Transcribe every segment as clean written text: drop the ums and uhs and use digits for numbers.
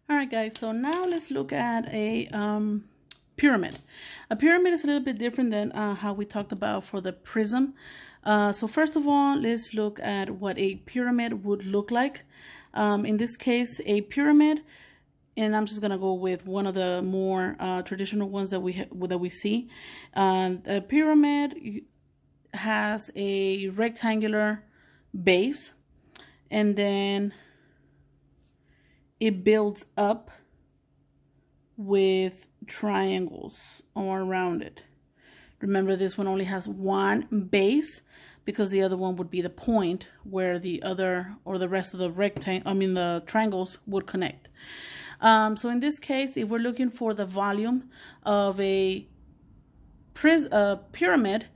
All right, guys, so now let's look at a pyramid. A pyramid is a little bit different than how we talked about for the prism. So first of all, let's look at what a pyramid would look like. In this case, a pyramid, and I'm just gonna go with one of the more traditional ones that we see. A pyramid has a rectangular base, and then it builds up with triangles all around it. Remember, this one only has one base because the other one would be the point where the other or the rest of the the triangles would connect. So in this case, if we're looking for the volume of a pyramid,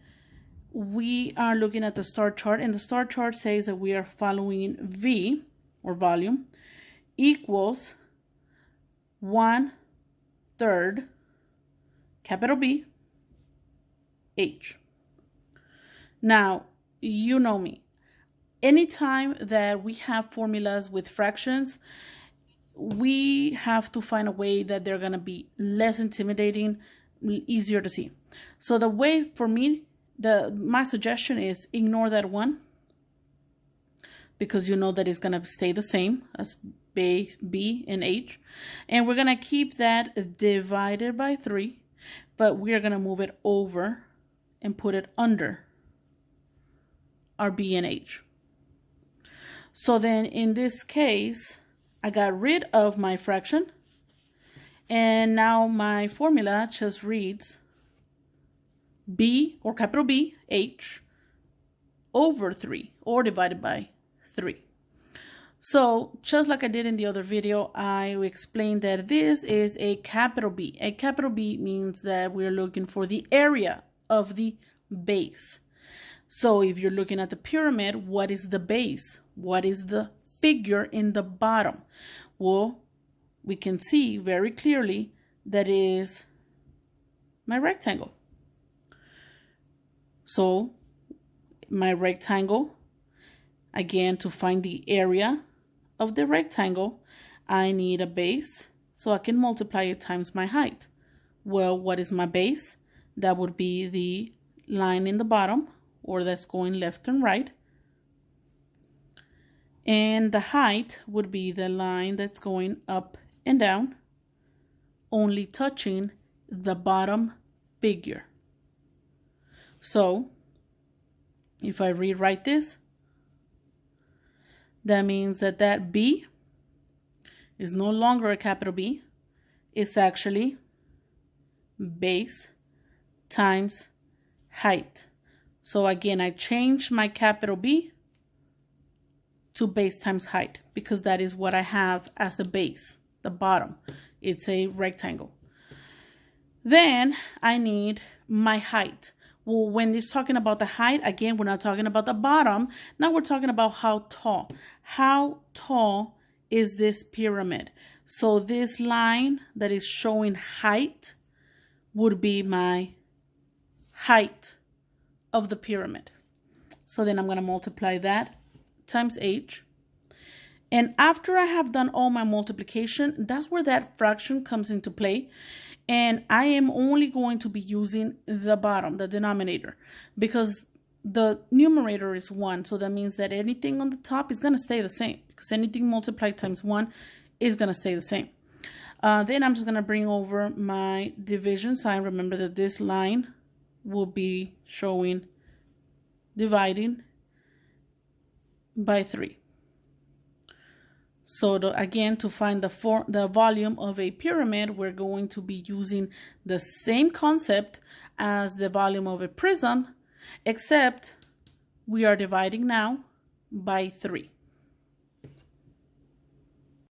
we are looking at the star chart, and the star chart says that we are following V, or volume, equals 1/3 capital B H. Now, you know me. Anytime that we have formulas with fractions, we have to find a way that they're going to be less intimidating, easier to see. So the way for me, my suggestion is ignore that one, because you know that it's going to stay the same as B and H. And we're going to keep that divided by 3, but we are going to move it over and put it under our B and H. So then in this case, I got rid of my fraction, and now my formula just reads B, or capital B, H, over 3, or divided by 3. So just like I did in the other video, I explained that this is a capital B. A capital B means that we're looking for the area of the base. So if you're looking at the pyramid, what is the base? What is the figure in the bottom? Well, we can see very clearly that is my rectangle. So my rectangle, again, to find the area of the rectangle, I need a base, so I can multiply it times my height. Well, what is my base? That would be the line in the bottom, or that's going left and right. And the height would be the line that's going up and down, only touching the bottom figure. So if I rewrite this, that means that B is no longer a capital B. It's actually base times height. So again, I changed my capital B to base times height, because that is what I have as the base, the bottom. It's a rectangle. Then I need my height. Well, when it's talking about the height, again, we're not talking about the bottom. Now we're talking about how tall. How tall is this pyramid? So this line that is showing height would be my height of the pyramid. So then I'm going to multiply that times H. And after I have done all my multiplication, that's where that fraction comes into play. And I am only going to be using the bottom, the denominator, because the numerator is 1. So that means that anything on the top is going to stay the same, because anything multiplied times 1 is going to stay the same. Then I'm just going to bring over my division sign. Remember that this line will be showing dividing by 3. So again, to find the volume of a pyramid, we're going to be using the same concept as the volume of a prism, except we are dividing now by 3.